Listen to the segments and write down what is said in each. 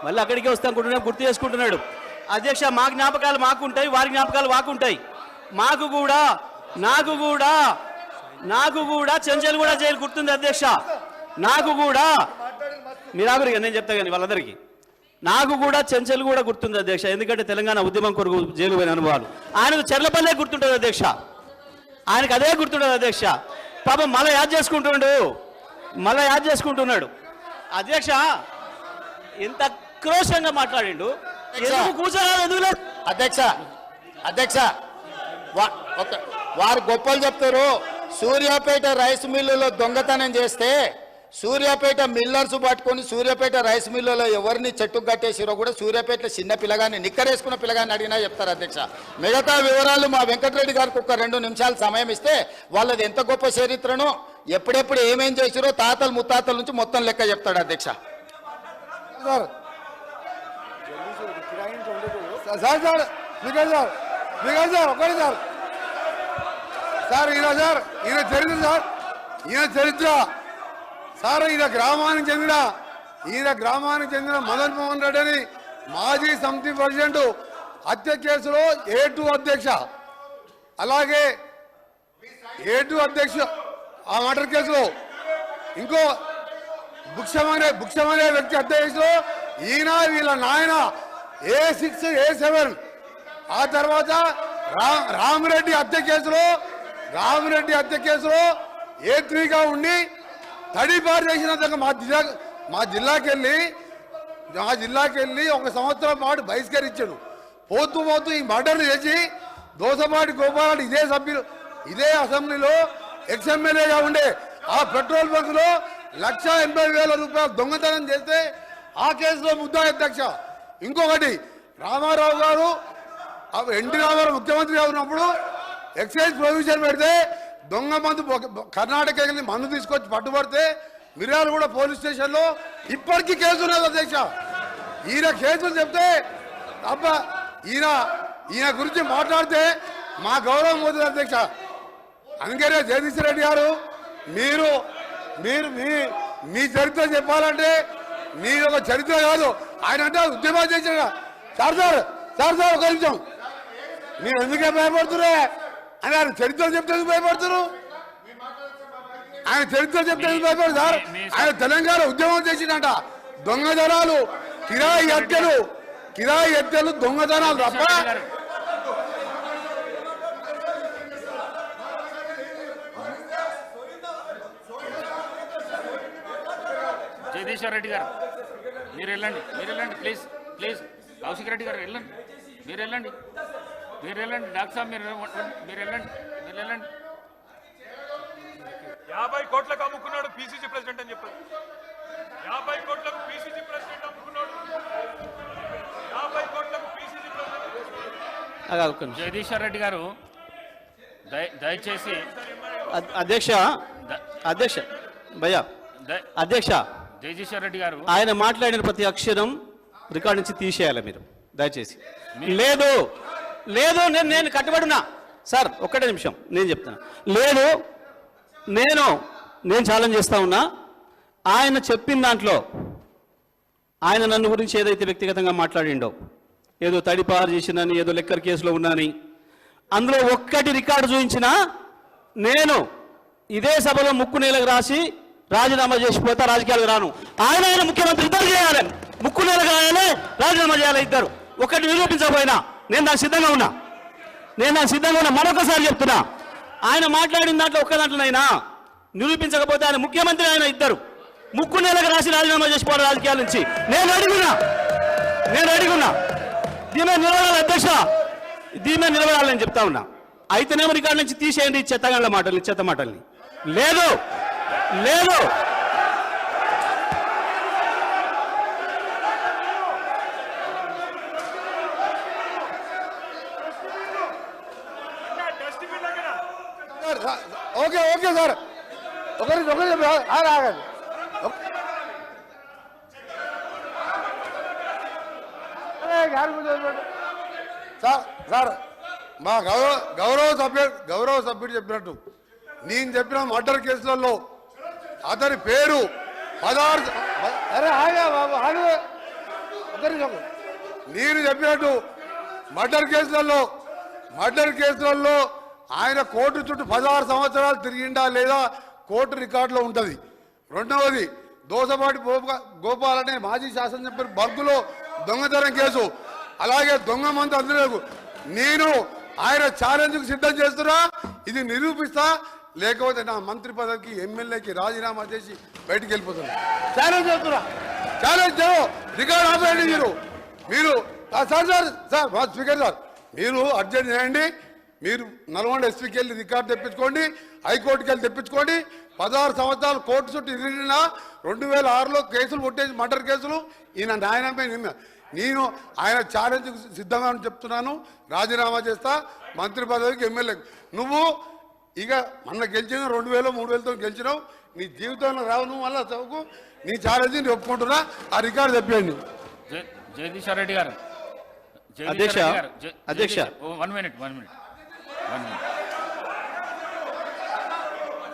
మళ్ళీ అక్కడికి వస్తాం గుర్తు చేసుకుంటున్నాడు. అధ్యక్ష, మా జ్ఞాపకాలు మాకుంటాయి, వారి జ్ఞాపకాలు మాకుంటాయి. నాకు కూడా చెంచల్గూడ జైలు గుర్తుంది అధ్యక్ష. నాకు కూడా మీరాగురిగా నేను చెప్తా కానీ వాళ్ళందరికీ నాకు కూడా చెంచల్గూడ గుర్తుంది అధ్యక్ష. ఎందుకంటే తెలంగాణ ఉద్యమం కొరకు జైలు పోయిన అనుభవాలు. ఆయనకు చెర్లపల్లె గుర్తుంటుంది అధ్యక్ష, ఆయనకు అదే గుర్తుంటుంది అధ్యక్ష. పాపం మళ్ళీ యాద్ చేసుకుంటున్నాడు అధ్యక్ష. ఎంత క్రోషంగా మాట్లాడిండు, కూర్చోలేదు అధ్యక్ష వారు గొప్పలు చెప్తారు. సూర్యాపేట రైస్ మిల్లులో దొంగతనం చేస్తే సూర్యాపేట మిల్లర్స్ పట్టుకొని సూర్యాపేట రైస్ మిల్లులో ఎవరిని చెట్టుకు కట్టేసిరో కూడా సూర్యాపేటలో చిన్న పిల్లగాని నిక్కరేసుకున్న పిల్లగాని అడిగినా చెప్తారు అధ్యక్ష. మిగతా వివరాలు మా వెంకటరెడ్డి గారికి ఒక 2 నిమిషాలు సమయం ఇస్తే వాళ్ళది ఎంత గొప్ప చరిత్రను ఎప్పుడెప్పుడు ఏమేం చేసిరో తాతలు ముత్తాతల నుంచి మొత్తం లెక్క చెప్తాడు అధ్యక్ష. ఈయన చరిత్ర సార్, ఈయన గ్రామానికి చెందిన మదన్ మోహన్ రెడ్డి అని మాజీ సమితి ప్రెసిడెంట్ హత్య కేసులో A2 అధ్యక్ష, అలాగే A2 అధ్యక్ష ఆ మర్డర్ కేసులో ఇంకో భుక్షమనే వ్యక్తి హత్య కేసులో ఈయన వీళ్ళ నాయన A6 A7, ఆ తర్వాత రామిరెడ్డి హత్య కేసులో A3గా ఉండి తడిపారు చేసినందుకు మా జిల్లాకి వెళ్ళి 1 సంవత్సరం పాటు బహిష్కరించాడు. పోతూ ఈ మర్డర్లు చేసి దోసపాటి గోపాల్ ఇదే అసెంబ్లీలో ఎక్స్ఎమ్మెల్యేగా ఉండే ఆ పెట్రోల్ బంకులో 1,80,000 రూపాయలు దొంగతనం చేస్తే ఆ కేసులో ముద్దాయి అధ్యక్ష. ఇంకొకటి రామారావు గారు ఎన్టీ రామారావు ముఖ్యమంత్రిగా ఉన్నప్పుడు ఎక్సైజ్ ప్రొవిజన్ పెడితే దొంగ మందు కర్ణాటక వెళ్ళి మందు తీసుకొచ్చి పట్టుబడితే మిర్యాలగూడ పోలీస్ స్టేషన్లో ఇప్పటికీ కేసు ఉన్నది అధ్యక్ష. ఈయన కేసులు చెప్తే అబ్బా ఈయన గురించి మాట్లాడితే మా గౌరవం పోతుంది అధ్యక్ష. అందుకనే జగదీష్ రెడ్డి గారు మీరు మీ చరిత్ర చెప్పాలంటే మీరు ఒక చరిత్ర కాదు, ఆయన అంటే ఉద్యమం చేసిన సార్ ఒక నిమిషం, మీరు ఎందుకే భయపడుతురే అని ఆయన చరిత్ర చెప్తే భయపడుతున్నారు. ఆయన చరిత్ర చెప్తే భయపడదు సార్. ఆయన తెలంగాణ ఉద్యమం చేసిందంట. దొంగతనాలు, కిరాయి హత్యలు దొంగతనాలు తప్ప జగదీశ్వర్ రెడ్డి గారు మీరు వెళ్ళండి ప్లీజ్. కౌశిక్ రెడ్డి గారు వెళ్ళండి, మీరు వెళ్ళండి డాక్టర్ సాబ్ మీరు వెళ్ళండి. 50 కోట్లకు అమ్ముకున్నాడు పిసిసి ప్రెసిడెంట్ అని చెప్పారు. 50 కోట్లకు పిసిసి ప్రెసిడెంట్ అమ్ముకున్నాడు. 50 కోట్లకు పిసిసి ప్రెసిడెంట్. జగదీశ్వర్ రెడ్డి గారు దయచేసి అధ్యక్ష జగదీశ్వర్ రెడ్డి గారు ఆయన మాట్లాడిన ప్రతి అక్షరం రికార్డు నుంచి తీసేయాలి మీరు దయచేసి. లేదు నేను కట్టుబడినా సార్, ఒక్కటే నిమిషం నేను చెప్తాను. లేదు నేను ఛాలెంజ్ చేస్తా ఉన్నా. ఆయన చెప్పిన దాంట్లో ఆయన నన్ను గురించి ఏదైతే వ్యక్తిగతంగా మాట్లాడిండో, ఏదో తడిపారు చేసిందని, ఏదో లెక్కర్ కేసులో ఉన్నాని, అందులో ఒక్కటి రికార్డు చూపించినా నేను ఇదే సభలో ముక్కు నేలకు రాసి రాజీనామా చేసిపోతా, రాజకీయాలకు రాను. ఆయన ముఖ్యమంత్రి ఇద్దరు చేయాలి, ముక్కు నేలకు రాయాలి, రాజీనామా చేయాలి ఇద్దరు. ఒకటి నిరూపించకపోయినా నేను దానికి సిద్ధంగా ఉన్నా. మరొకసారి చెప్తున్నా, ఆయన మాట్లాడిన దాంట్లో ఒక్క దాంట్లోనైనా నిరూపించకపోతే ఆయన ముఖ్యమంత్రి, ఆయన ఇద్దరు ముక్కు నేలకు రాసి రాజీనామా చేసిపోవాలి రాజకీయాల నుంచి. నేను అడుగున్నా దీని మీద నిలబడాలి అధ్యక్ష, దీని మీద నిలబడాలని చెప్తా ఉన్నా. అయితేనేమో రికార్డు నుంచి తీసేయండి చెత్త మాటల్ని. లేదు ఓకే సార్, ఒకరి ఆగండి. సార్ మా గౌరవ సభ్యుడు చెప్పినట్టు నేను చెప్పిన మర్డర్ కేసులలో అతని పేరు 16 నేను చెప్పినట్టు మర్డర్ కేసులలో ఆయన కోర్టు చుట్టూ 16 సంవత్సరాలు తిరిగిండా లేదా కోర్టు రికార్డులో ఉంటుంది. రెండవది దోసపాటి గోపాల్ అనే మాజీ శాసనసభ్యులు బగ్గులో దొంగతనం కేసు, అలాగే దొంగ మంది అందరూ నేను ఆయన ఛాలెంజ్కు సిద్ధం చేస్తున్నా. ఇది నిరూపిస్తా, లేకపోతే నా మంత్రి పదవికి ఎమ్మెల్యేకి రాజీనామా చేసి బయటికి వెళ్ళిపోతున్నా. ఛాలెంజ్ చేస్తున్నా, ఛాలెంజ్ రికార్డ్ ఆపేయండి. మీరు సార్ స్పీకర్ సార్ మీరు అర్జెంట్ చేయండి. మీరు నల్గొండ ఎస్పీకి వెళ్ళి రికార్డు తెప్పించుకోండి, హైకోర్టుకి వెళ్ళి తెప్పించుకోండి. 16 సంవత్సరాలు కోర్టు చుట్టూ తిరిగినా 2006లో కేసులు కొట్టేసి మర్డర్ కేసులు ఈయన న్యాయమే. నేను ఆయన ఛాలెంజ్కి సిద్ధంగా చెప్తున్నాను, రాజీనామా చేస్తా మంత్రి పదవికి ఎమ్మెల్యేకి. నువ్వు ఇక మొన్న గెలిచిన 2000 3000తో గెలిచినావు, నీ జీవితంలో రావు. నువ్వు మళ్ళీ చదువుకు నీ ఛాలెంజ్ నేను ఒప్పుకుంటున్నా. ఆ రికార్డు చెప్పండి. జగదీశ్వర్ రెడ్డి గారు, అధ్యక్ష వన్ మినిట్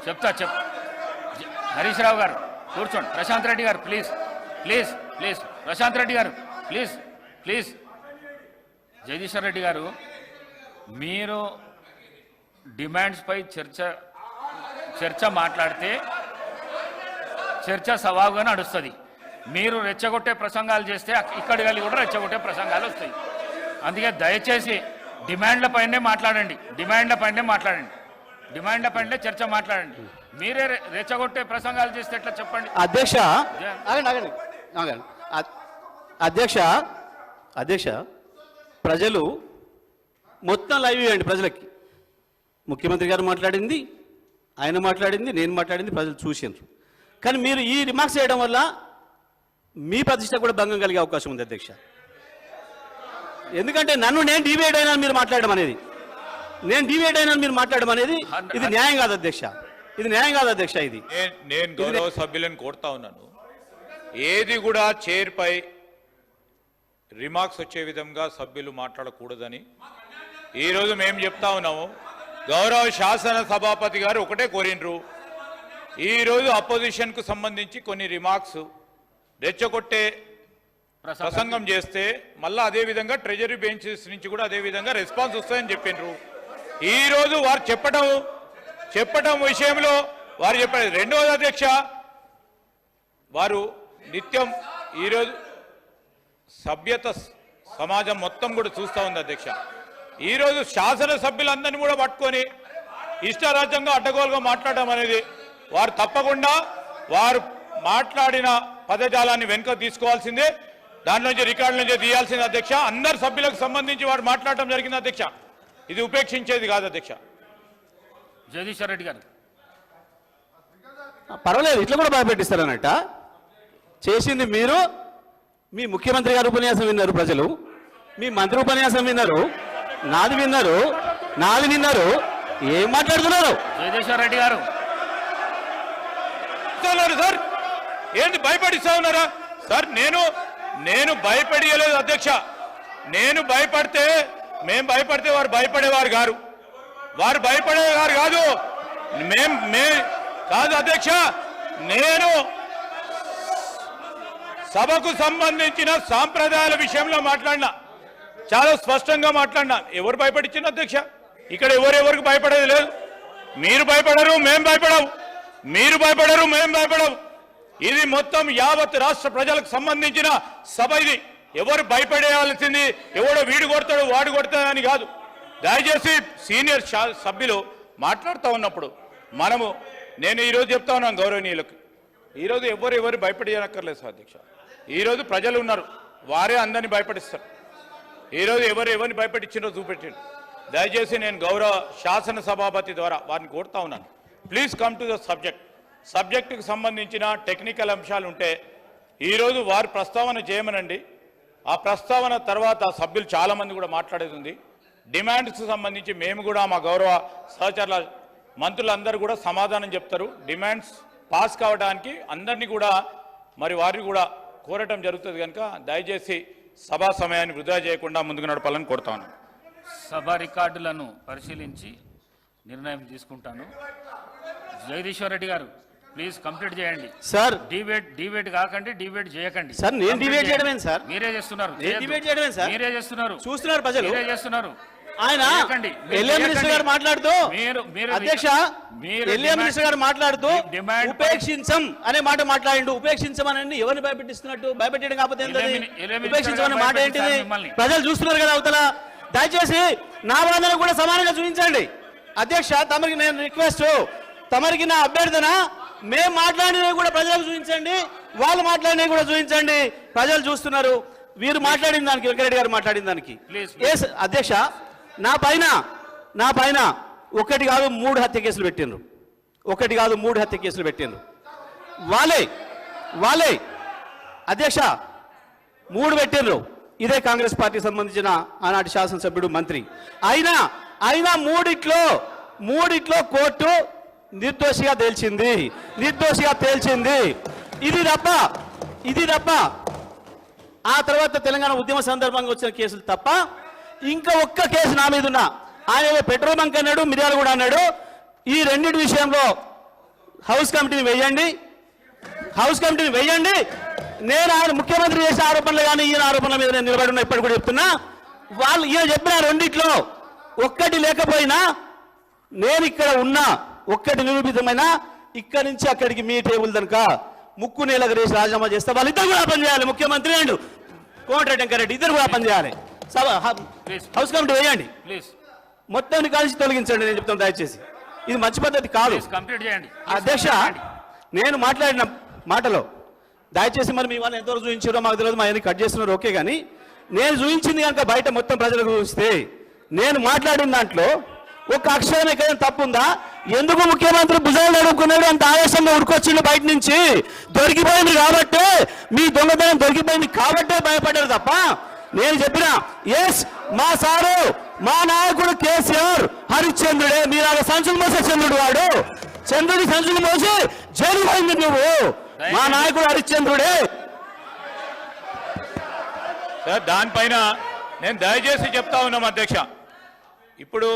చెప్తా. హరీష్ రావు గారు కూర్చోండి. ప్రశాంత్ రెడ్డి గారు ప్లీజ్. ప్రశాంత్ రెడ్డి గారు ప్లీజ్. జగదీశ్వర్ రెడ్డి గారు, మీరు డిమాండ్స్ పై చర్చ మాట్లాడితే చర్చ సవాలుగా నడుస్తుంది. మీరు రెచ్చగొట్టే ప్రసంగాలు చేస్తే ఇక్కడి వెళ్ళి కూడా రెచ్చగొట్టే ప్రసంగాలు వస్తాయి. అందుకే దయచేసి డిమాండ్ల పైనే మాట్లాడండి. డిమాండ్ల పైనే చర్చ మాట్లాడండి. మీరే రెచ్చగొట్టే ప్రసంగాలు చేస్తే ఎట్లా చెప్పండి. అధ్యక్ష అధ్యక్ష ప్రజలు మొత్తం లైవ్ ఇవ్వండి. ప్రజలకి ముఖ్యమంత్రి గారు మాట్లాడింది, ఆయన మాట్లాడింది, నేను మాట్లాడింది ప్రజలు చూసారు. కానీ మీరు ఈ రిమార్క్స్ చేయడం వల్ల మీ ప్రతిష్ట కూడా భంగం కలిగే అవకాశం ఉంది అధ్యక్ష. ఎందుకంటే నేను డివైడ్ అయినా మీరు మాట్లాడడం అనేది, ఇది న్యాయం కాదు అధ్యక్ష. ఇది నేను గౌరవ సభ్యులను కోరుతా ఉన్నాను, ఏది కూడా చైర్ పై రిమార్క్స్ వచ్చే విధంగా సభ్యులు మాట్లాడకూడదని ఈరోజు మేము చెప్తా ఉన్నాము. గౌరవ శాసన సభాపతి గారు ఒకటే కోరినరు, ఈరోజు అపోజిషన్ కు సంబంధించి కొన్ని రిమార్క్స్ రెచ్చగొట్టే ప్రసంగం చేస్తే మళ్ళీ అదే విధంగా ట్రెజరీ బెంచెస్ నుంచి కూడా అదే విధంగా రెస్పాన్స్ వస్తాయని చెప్పినారు. ఈ రోజు వారు చెప్పడం విషయంలో వారు చెప్పారు. రెండవది అధ్యక్ష, వారు నిత్యం ఈరోజు సభ్యత సమాజం మొత్తం కూడా చూస్తూ ఉంది అధ్యక్ష. ఈరోజు శాసనసభ్యులందరినీ కూడా పట్టుకొని ఇష్టారాజ్యంగా అడ్డగోలుగా మాట్లాడడం అనేది వారు తప్పకుండా వారు మాట్లాడిన పదజాలాన్ని వెనుక తీసుకోవాల్సిందే, దానిలోంచి రికార్డు నుంచి తీయాల్సిందే అధ్యక్ష. అందరు సభ్యులకు సంబంధించి వారు మాట్లాడటం జరిగింది అధ్యక్ష, ఇది ఉపేక్షించేది కాదు అధ్యక్ష. జగదీశ్వర్ రెడ్డి గారు పర్వాలేదు, ఇట్లా కూడా భయపెట్టిస్తారన్నట్ట. చేసింది మీరు, మీ ముఖ్యమంత్రి గారు ఉపన్యాసం విన్నారు ప్రజలు, మీ మంత్రి ఉపన్యాసం విన్నారు, నాది విన్నారు. ఏం మాట్లాడుతున్నారు జగదీశ్వర్ రెడ్డి గారు? సార్ ఏంటి భయపడిస్తా ఉన్నారా సార్? నేను భయపడియలేదు అధ్యక్ష. నేను భయపడితే వారు భయపడేవారు కాదు. కాదు అధ్యక్ష. నేను సభకు సంబంధించిన సాంప్రదాయాల విషయంలో మాట్లాడినా, చాలా స్పష్టంగా మాట్లాడినా. ఎవరు భయపడించిన అధ్యక్ష? ఇక్కడ ఎవరెవరికి భయపడేది లేదు. మీరు భయపడరు, మేము భయపడవు. ఇది మొత్తం యావత్ రాష్ట్ర ప్రజలకు సంబంధించిన సభ. ఇది ఎవరు భయపడేయాల్సింది ఎవడో వీడు కొడతాడు వాడు కొడతాడని కాదు. దయచేసి సీనియర్ సభ్యులు మాట్లాడుతూ ఉన్నప్పుడు నేను ఈరోజు చెప్తా ఉన్నాను గౌరవనీయులకు, ఈరోజు ఎవరు భయపడేయనక్కర్లేదు సార్ అధ్యక్ష. ఈరోజు ప్రజలు ఉన్నారు, వారే అందరినీ భయపడిస్తారు. ఈరోజు ఎవరిని భయపడించారో చూపెట్టారు. దయచేసి నేను గౌరవ శాసన సభాపతి ద్వారా వారిని కోరుతా ఉన్నాను, ప్లీజ్ కమ్ టు ద సబ్జెక్టుకు సంబంధించిన టెక్నికల్ అంశాలు ఉంటే ఈరోజు వారు ప్రస్తావన చేయమనండి. ఆ ప్రస్తావన తర్వాత సభ్యులు చాలామంది కూడా మాట్లాడేది ఉంది. డిమాండ్స్కి సంబంధించి మేము కూడా మా గౌరవ సహచరుల మంత్రులందరూ కూడా సమాధానం చెప్తారు. డిమాండ్స్ పాస్ కావడానికి అందరినీ కూడా వారిని కూడా కోరటం జరుగుతుంది. కనుక దయచేసి సభా సమయాన్ని వృధా చేయకుండా ముందుకు నడపాలని కోరుతాను. సభ రికార్డులను పరిశీలించి నిర్ణయం తీసుకుంటాను. జగదీశ్వర్ రెడ్డి గారు ప్లీజ్ కంప్లీట్ చేయండి సార్ డిబేట్ కాకండి, డిబేట్ చేయకండి. సార్, నేను Complete డిబేట్ చేయండి. చేయడమేం సార్? మీరే చేస్తున్నారు. నేను చేయొద్దు. డిబేట్ చేయడమేం సార్? మీరే చేస్తున్నారు. చూస్తున్నారు ప్రజలు. మీరే చేస్తున్నారు. ఆయన చేయకండి. మీరు ఎల్ఏ మినిస్టర్ చేయకండి. గారు మాట్లాడుతూ మీరు అధ్యక్ష మీరు ఎల్ఏ డిమాండ్- మినిస్టర్ గారు మాట్లాడుతూ డిమాండ్- ఉపేక్షించం అనే మాట మాట్లాడిండు. ఉపేక్షించమని ఎవరిని భయపెట్టిస్తున్నట్టు? భయపెట్టడం కాకపోతే ఏంటది? ఎల్ఏ మినిస్టర్ ఉపేక్షించమనే గారు మాట ఏంటిది? భయపెట్టిస్తారు మిమ్మల్ని. ప్రజలు చూస్తున్నారు కదా అవతల. దయచేసి నా వాదన కూడా సమానంగా చూపించండి అధ్యక్ష. తమరికి నేను రిక్వెస్ట్, తమరికి నా అభ్యర్థన, మేము మాట్లాడినవి కూడా ప్రజలకు చూపించండి, వాళ్ళు మాట్లాడినవి కూడా చూపించండి. ప్రజలు చూస్తున్నారు. వీరు మాట్లాడిన దానికి, వెంకరెడ్డి గారు మాట్లాడిన దానికి. Please, ఎస్ అధ్యక్ష, నా పైన 1 కాదు 3 హత్య కేసులు పెట్టిండ్రు. 1 కాదు 3 హత్య కేసులు పెట్టిండ్రు. వాళ్ళే అధ్యక్ష 3 పెట్టిండ్రు. ఇదే కాంగ్రెస్ పార్టీకి సంబంధించిన ఆనాటి శాసనసభ్యుడు, మంత్రి. అయినా మూడిట్లో కోర్టు నిర్దోషిగా తేల్చింది. ఇది తప్ప ఆ తర్వాత తెలంగాణ ఉద్యమ సందర్భంగా వచ్చిన కేసులు తప్ప ఇంకా ఒక్క కేసు నా మీద ఉన్నా. ఆయన ఏదో పెట్రోల్ బంక్ అన్నాడు, మిర్యాలు కూడా అన్నాడు. ఈ రెండింటి విషయంలో హౌస్ కమిటీని వేయండి. నేను ఆయన ముఖ్యమంత్రి చేసిన ఆరోపణలు కానీ ఈయన ఆరోపణల మీద నేను నిలబడి ఉన్నా. ఇప్పటి కూడా చెప్తున్నా, వాళ్ళు ఈయన చెప్పిన రెండిట్లో ఒక్కటి లేకపోయినా నేను ఇక్కడ ఉన్నా, ఒక్కటి నిరూపితమైనా ఇక్కడి నుంచి అక్కడికి మీ టేబుల్ దనుక ముక్కు నేలకు రేసి రాజీనామా చేస్తే వాళ్ళిద్దరు కూడా పనిచేయాలి. ముఖ్యమంత్రి అండ్ కోమటిరెడ్డి వెంకరెడ్డి ఇద్దరు కూడా పనిచేయాలి. హౌస్ కమిటీ వేయండి. ప్లీజ్ మొత్తాన్ని కలిసి తొలగించండి. నేను చెప్తాను దయచేసి, ఇది మంచి పద్ధతి కాదు. కంప్లీట్ చేయండి. అధ్యక్ష, నేను మాట్లాడిన మాటలో దయచేసి మరి మీ వాళ్ళు ఎంతవరకు చూపించారో మాకు తెలియదు, మా అన్ని కట్ చేస్తున్నారు ఓకే, కానీ నేను చూపించింది కనుక బయట మొత్తం ప్రజలకు చూపిస్తే, నేను మాట్లాడిన దాంట్లో ఒక అక్షరం ఎక్కడైనా తప్పుందా? ఎందుకు ముఖ్యమంత్రి భుజాలు నడుపుకున్నాడు అంత ఆవేశంగా ఉరుకొచ్చిండు బయట నుంచి? దొరికిపోయింది కాబట్టే, మీ దొంగతనం దొరికిపోయింది కాబట్టే భయపడ్డారు తప్ప నేను చెప్పిన ఎస్ మా సారు, మా నాయకుడు కేసీఆర్ హరిశ్చంద్రుడే. మీరు ఆ సంచులు మోసే చంద్రుడు, వాడు చంద్రుడి సంచులు మోసి జైలు పోయింది నువ్వు. మా నాయకుడు హరిశ్చంద్రుడే. సార్, దానిపైన నేను దయచేసి చెప్తా ఉన్నాం అధ్యక్ష. ఇప్పుడు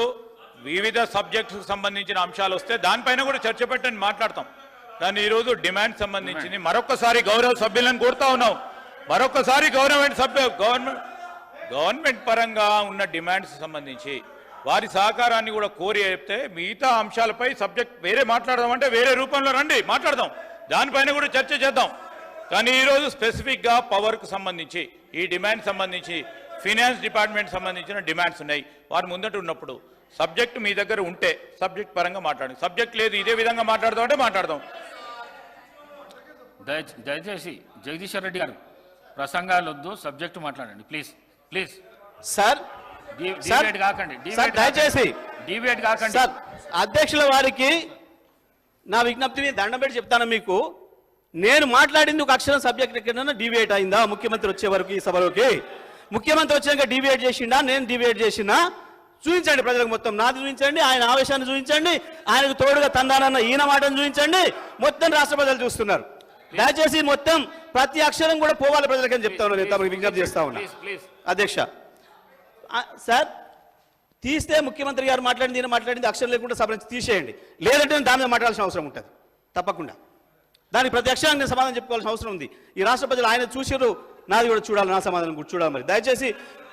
వివిధ సబ్జెక్ట్స్కి సంబంధించిన అంశాలు వస్తే దానిపైన కూడా చర్చ పెట్టని మాట్లాడతాం. కానీ ఈరోజు డిమాండ్ సంబంధించింది మరొకసారి గౌరవ సభ్యులను కోరుతా ఉన్నాం. మరొకసారి గవర్నమెంట్ పరంగా ఉన్న డిమాండ్స్ సంబంధించి వారి సహకారాన్ని కూడా కోరి చెప్తే మిగతా అంశాలపై సబ్జెక్ట్ వేరే మాట్లాడదాం అంటే వేరే రూపంలో రండి మాట్లాడదాం, దానిపైన కూడా చర్చ చేద్దాం. కానీ ఈరోజు స్పెసిఫిక్గా పవర్కు సంబంధించి ఈ డిమాండ్ సంబంధించి ఫినాన్స్ డిపార్ట్మెంట్ సంబంధించిన డిమాండ్స్ ఉన్నాయి. వారు ముందట ఉన్నప్పుడు సబ్జెక్ట్ మీ దగ్గర ఉంటే సబ్జెక్ట్ పరంగా మాట్లాడండి. సబ్జెక్ట్ లేదు ఇదే విధంగా మాట్లాడదాం అంటే మాట్లాడదాం. దయచేసి జగదీశ్వర్ రెడ్డి గారు ప్రసంగాలు వద్దు, సబ్జెక్టు మాట్లాడండి ప్లీజ్. సార్ డిబేట్ కాకండి. దయచేసి డిబేట్ కాకండి. సార్, అధ్యక్షుల వారికి నా విజ్ఞప్తిని దండం పెట్టి చెప్తాను మీకు. నేను మాట్లాడింది ఒక అక్షరం సబ్జెక్ట్ ఎక్కడైనా డిబేట్ అయిందా? ముఖ్యమంత్రి వచ్చే వరకు ఈ సభలోకి ముఖ్యమంత్రి వచ్చాక డిబేట్ చేసిండా? నేను డిబేట్ చేసినా? చూపించండి ప్రజలకు మొత్తం. నాది చూపించండి, ఆయన ఆవేశాన్ని చూపించండి, ఆయనకు తోడుగా తందానన్న ఈయన మాటను చూపించండి. మొత్తం రాష్ట్ర ప్రజలు చూస్తున్నారు. దయచేసి మొత్తం ప్రతి అక్షరం కూడా పోవాలి ప్రజలకని చెప్తా ఉన్నా. నేను తమకు విజ్ఞప్తి చేస్తా ఉన్నా అధ్యక్ష. సార్, తీస్తే ముఖ్యమంత్రి గారు మాట్లాడింది ఈయన మాట్లాడింది అక్షరం లేకుండా సభ నుంచి తీసేయండి. లేదంటే నేను దాని మీద మాట్లాడాల్సిన అవసరం ఉంటుంది తప్పకుండా. దానికి ప్రతి అక్షరానికి నేను సమాధానం చెప్పుకోవాల్సిన అవసరం ఉంది. ఈ రాష్ట్ర ప్రజలు ఆయన చూసారు, నాది కూడా చూడాలి, నా సమాధానం కూడా చూడాలి. మరి దయచేసి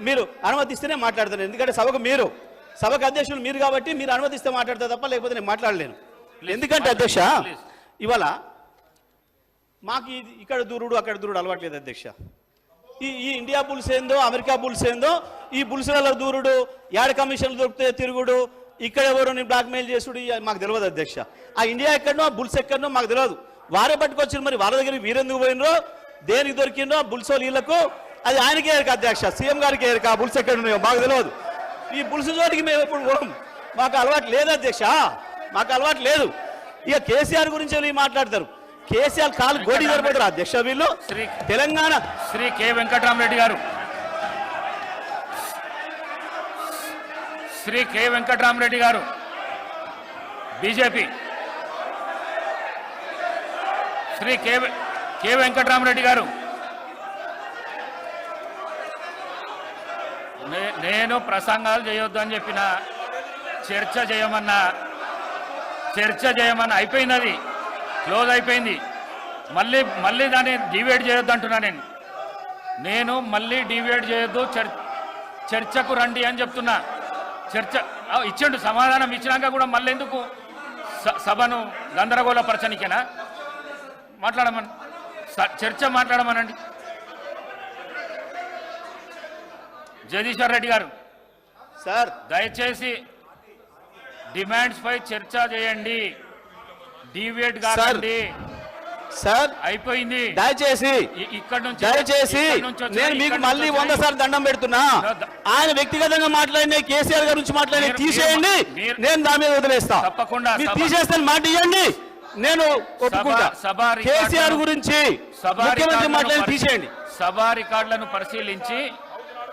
మీరు అనుమతిస్తేనే మాట్లాడతాను. ఎందుకంటే సభకు అధ్యక్షులు మీరు కాబట్టి మీరు అనుమతిస్తే మాట్లాడతా తప్ప లేకపోతే నేను మాట్లాడలేను. ఎందుకంటే అధ్యక్ష, ఇవాళ మాకు ఇక్కడ దూరుడు అక్కడ దూరుడు అలవాట్లేదు అధ్యక్ష. ఈ ఇండియా బుల్స్ ఏందో అమెరికా బుల్స్ ఏందో, ఈ బుల్స్లలో దూరుడు, యాడ్ కమిషన్లు దొరికితే తిరుగుడు, ఇక్కడ ఎవరు నేను బ్లాక్మెయిల్ చేసుడు మాకు తెలియదు అధ్యక్ష. ఆ ఇండియా ఎక్కడనో ఆ బుల్స్ ఎక్కడనో మాకు తెలియదు. వారే పట్టుకొచ్చారు, మరి వాళ్ళ దగ్గర వీరెందుకు పోయినరో, దేనికి దొరికిందో బుల్సో వీళ్ళకు, అది ఆయనకే ఎరక అధ్యక్ష, సీఎం గారికి ఎరక. ఆ బుల్స్ ఎక్కడ ఉన్నాయో మాకు తెలియదు. ఈ బుల్స్ చోటికి మేము ఎప్పుడు పోం, మాకు అలవాటు లేదు అధ్యక్ష, మాకు అలవాటు లేదు. ఇక కేసీఆర్ గురించి మాట్లాడతారు. కేసీఆర్ కాలు గోడి సరిపోతారు అధ్యక్ష వీళ్ళు. తెలంగాణ శ్రీ కె వెంకటరామరెడ్డి గారు, శ్రీ కె వెంకటరామరెడ్డి గారు బీజేపీ. శ్రీ కె వెంకటరామరెడ్డి గారు, నేను ప్రసంగాలు చేయొద్దు అని చెప్పిన, చర్చ చేయమన్నా అయిపోయినది. క్లోజ్ అయిపోయింది. మళ్ళీ దాన్ని డివైడ్ చేయొద్దు అంటున్నా నేను మళ్ళీ డివైడ్ చేయొద్దు, చర్చకు రండి అని చెప్తున్నా. చర్చ ఇచ్చిండు, సమాధానం ఇచ్చినాక కూడా మళ్ళీ ఎందుకు సభను గందరగోళపరచనికేనా? మాట్లాడమని, చర్చ మాట్లాడమనండి. జగదీశ్వర్ రెడ్డి గారు సార్ దయచేసి డిమాండ్స్ పై చర్చ చేయండి, డివేట్ కాదండి. సార్ అయిపోయింది. దయచేసి ఇక్కడ నుంచి నేను మీకు మళ్ళీ 100 సార్లు దండం పెడుతున్నా. ఆయన వ్యక్తిగతంగా మాట్లాడిన కేసీఆర్ గారి గురించి మాట్లాడిన తీసేయండి, నేను దాని మీద వదిలేస్తా. తప్పకుండా తీసేస్తే మాట ఇవ్వండి, నేను ఒప్పుకుంటా. కేసీఆర్ గురించి ముఖ్యమంత్రి మాట్లాడి తీసేయండి. సభా రికార్డులను పరిశీలించి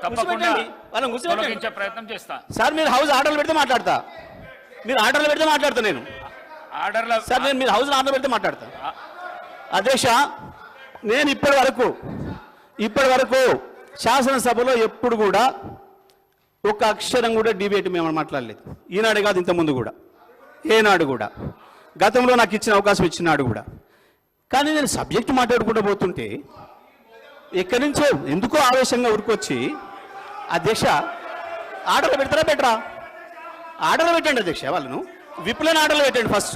తప్పకుండా వాళ్ళని కూర్చోబెట్టండి. తొలగించే ప్రయత్నం చేస్తా. సార్ మీరు హౌస్ ఆర్డర్లు పెడితే మాట్లాడతా, మీరు ఆర్డర్లు పెడితే మాట్లాడతా. నేను ఆర్డర్ల సార్ నేను మీరు హౌస్ ఆర్డర్ పెడితే మాట్లాడతా. అధ్యక్ష, నేను ఇప్పటి వరకు శాసనసభలో ఎప్పుడు కూడా ఒక అక్షరం కూడా డిబేట్ మేము మాట్లాడలేదు. ఈనాడు కాదు, ఇంతకుముందు కూడా, ఏనాడు కూడా, గతంలో నాకు ఇచ్చిన అవకాశం ఇచ్చినాడు కూడా. కానీ నేను సబ్జెక్ట్ మాట్లాడుకుంటూ పోతుంటే ఎక్కడి నుంచో ఎందుకో ఆవేశంగా ఉరికొచ్చి, అధ్యక్ష ఆర్డర్లు పెడతారా బెటరా? ఆర్డర్లు పెట్టండి అధ్యక్ష, వాళ్ళను విప్లైన ఆర్డర్లు పెట్టండి ఫస్ట్.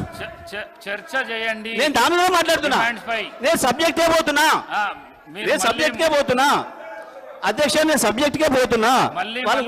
చర్చ చేయండి. నేను దాని మీద మాట్లాడుతున్నా, నేను సబ్జెక్టే పోతున్నా, అధ్యక్ష నేను సబ్జెక్ట్కే పోతున్నా. వాళ్ళు